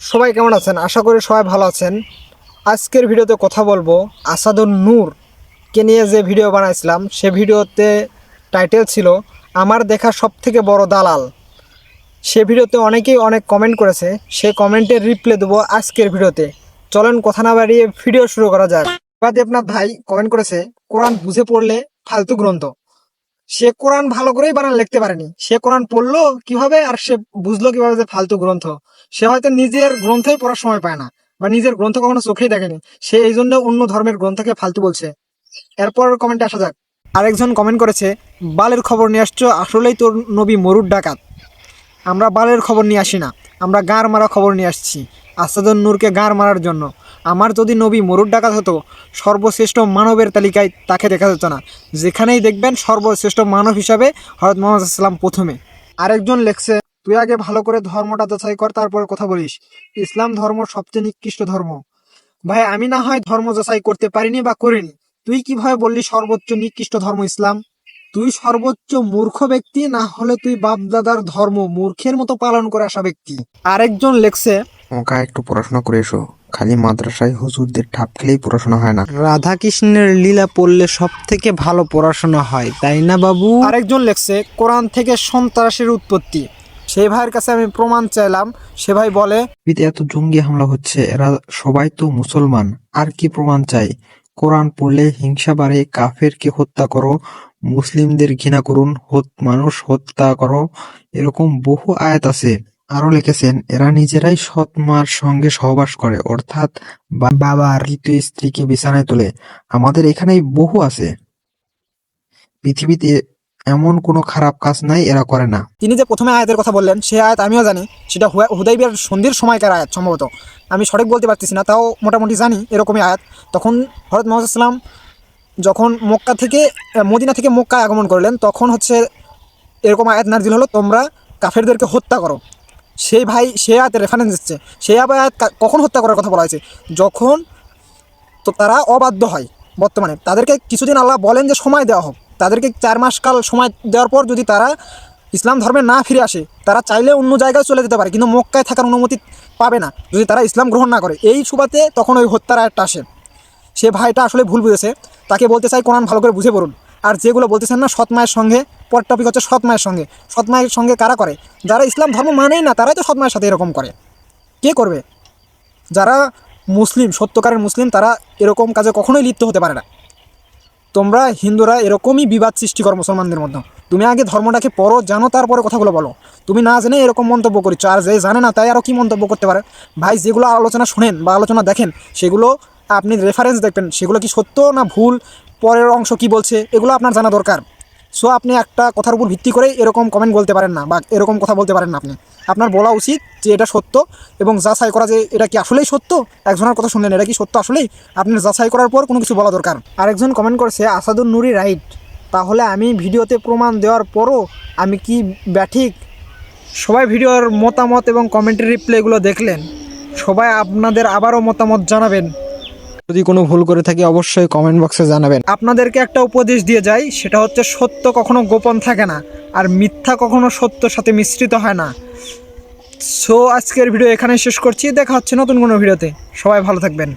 সবাই কেমন আছেন? আশা করি সবাই ভালো আছেন। আজকের ভিডিওতে কথা বলবো আসাদুন নূরকে নিয়ে যে ভিডিও বানাইছিলাম, সে ভিডিওতে টাইটেল ছিল আমার দেখা সবথেকে বড় দালাল। সে ভিডিওতে অনেকেই অনেক কমেন্ট করেছে, সে কমেন্টের রিপ্লাই দেবো আজকের ভিডিওতে। চলেন কথা না বাড়িয়ে ভিডিও শুরু করা যাক। আপনার ভাই কমেন্ট করেছে কোরআন বুঝে পড়লে ফালতু গ্রন্থ। সে কোরআন ভালো করেই বানান লিখতে পারেনি, সে কোরআন পড়লো কিভাবে আর সে বুঝলো কিভাবে যে ফালতু গ্রন্থ। সে হয়তো নিজের গ্রন্থই পড়ার সময় পায় না বা নিজের গ্রন্থ কখনো চোখেই দেখেনি, সে এই জন্য অন্য ধর্মের গ্রন্থকে ফালতু বলছে। এরপর কমেন্টে আসা যাক। আরেকজন কমেন্ট করেছে বালের খবর নিয়ে আসছো, আসলেই তোর নবী মরুর ডাকাত। আমরা বালের খবর নিয়ে আসি না, আমরা গাঁড় মারা খবর নিয়ে আসছি আসাদুন নূরকে গাঁড় মারার জন্য। আমার যদি নবী মরুর ডাকাত হতো, সর্বশ্রেষ্ঠ মানবের তালিকায় তাকে দেখা যেত না। যেখানেই দেখবেন সর্বশ্রেষ্ঠ মানব হিসাবে হযরত মুহাম্মদ সাল্লাল্লাহু আলাইহি ওয়াসাল্লাম প্রথমে। আরেকজন লেখছে তুই আগে ভালো করে ধর্মটা যাচাই কর, তারপরে কথা বলিস। ইসলাম ধর্ম সবচেয়ে নিকৃষ্ট ধর্ম। ভাই, আমি না হয় ধর্ম যাচাই করতে পারিনি বা করিনি, তুই কিভাবে বললি সর্বোচ্চ নিকৃষ্ট ধর্ম ইসলাম? তুই সর্বোচ্চ মূর্খ ব্যক্তি, না হলে তুই বাপদাদার ধর্ম মূর্খের মতো পালন করে আসা ব্যক্তি। আরেকজন লেখছে ওকা একটু পড়াশোনা করে এসো, খালি মাদ্রাসায় হুজুরদের ঠাপ খেলেই পড়াশোনা হয় না। রাধা কৃষ্ণের লীলা পড়লে সব থেকে ভালো পড়াশোনা হয়, তাই না বাবু? আরেকজন লেখছে কোরআন থেকে সন্ত্রাসের উৎপত্তি। সেই ভাইয়ের কাছে আমি প্রমাণ চাইলাম, সে ভাই বলে পৃথিবীতে এত জঙ্গি হামলা হচ্ছে, এরা সবাই তো মুসলমান, আর কি প্রমাণ চাই? কোরআন পড়লে হিংসা বাড়ে, কাফেরকে হত্যা করো, মুসলিমদের ঘৃণা করুন, মানুষ হত্যা করো, এরকম বহু আয়াত আছে। আরো লিখেছেন এরা নিজেরাই সৎ মার সঙ্গে সহবাস করে, অর্থাৎ বাবার দ্বিতীয় স্ত্রীকে বিছানায় তোলে। আমাদের এখানেই বহু আছে। পৃথিবীতে এমন কোনো খারাপ কাজ নাই এরা করে না। তিনি যে প্রথমে আয়াতের কথা বললেন, সে আয়াত আমিও জানি, সেটা হুদাইবিয়ার সন্ধির সময়কার আয়াত সম্ভবত। আমি সঠিক বলতে পারতেছি না, তাও মোটামুটি জানি এরকমই আয়াত। তখন হযরত মুহাম্মদ সাল্লাল্লাহু আলাইহি ওয়াসাল্লাম যখন মদিনা থেকে মক্কায় আগমন করলেন, তখন হচ্ছে এরকম আয়াত নাযিল হলো, তোমরা কাফেরদেরকে হত্যা করো। সেই ভাই সে আয়াতের রেফারেন্স দিচ্ছে। সেই আয়াত কখন হত্যা করার কথা বলা হয়েছে? যখন তো তারা অবাধ্য হয়। বর্তমানে তাদেরকে কিছুদিন আল্লাহ বলেন যে সময় দেওয়া হোক, তাদেরকে 4 মাস কাল সময় দেওয়ার পর যদি তারা ইসলাম ধর্মে না ফিরে আসে, তারা চাইলে অন্য জায়গায় চলে যেতে পারে, কিন্তু মক্কায় থাকার অনুমতি পাবে না যদি তারা ইসলাম গ্রহণ না করে। এই সুবাদে তখন ওই হত্যার আয়াতটা আসে। সে ভাইটা আসলে ভুল বুঝেছে, তাকে বলতে চাই কোরআন ভালো করে বুঝে পড়ুন। আর যেগুলো বলতেছেন না সৎ মায়ের সঙ্গে, পর টপিক হচ্ছে সৎ মায়ের সঙ্গে। সৎ মায়ের সঙ্গে কারা করে? যারা ইসলাম ধর্ম মানেই না, তারাই তো সৎ মায়ের সাথে এরকম করে। কে করবে? যারা মুসলিম, সত্যকারের মুসলিম, তারা এরকম কাজে কখনোই লিপ্ত হতে পারে না। তোমরা হিন্দুরা এরকমই বিবাদ সৃষ্টি করো মুসলমানদের মধ্যে। তুমি আগে ধর্মটাকে পড়ো, জানো, তারপরে কথাগুলো বলো। তুমি না জেনে এরকম মন্তব্য করছো, আর যে জানে না তাই আরও কি মন্তব্য করতে পারে? ভাই, যেগুলো আলোচনা শোনেন বা আলোচনা দেখেন, সেগুলো আপনি রেফারেন্স দেখবেন, সেগুলো কি সত্য না ভুল, পরের অংশ কি বলছে, এগুলো আপনার জানা দরকার। সো আপনি একটা কথার উপর ভিত্তি করে এরকম কমেন্ট বলতে পারেন না বা এরকম কথা বলতে পারেন না। আপনার বলা উচিত যে এটা সত্য, এবং যাচাই করা যে এটা কি আসলেই সত্য। একজনের কথা শুনলেন, এটা কি সত্য আসলেই, আপনার যাচাই করার পর কোনো কিছু বলা দরকার। আরেকজন কমেন্ট করেছে আসাদুন নূরই রাইট। তাহলে আমি ভিডিওতে প্রমাণ দেওয়ার পরও আমি কি ব্যাঠিক? সবাই ভিডিওর মতামত এবং কমেন্টের রিপ্লাইগুলো দেখলেন, সবাই আপনাদের আবারও মতামত জানাবেন। যদি কোনো ভুল করে থাকি অবশ্যই কমেন্ট বক্সে জানাবেন। আপনাদেরকে একটা উপদেশ দিয়ে যাই, সেটা হচ্ছে সত্য কখনো গোপন থাকে না, আর মিথ্যা কখনো সত্যর সাথে মিশ্রিত হয় না। সো আজকের ভিডিও এখানে শেষ করছি, দেখা হচ্ছে নতুন কোনো ভিডিওতে। সবাই ভালো থাকবেন।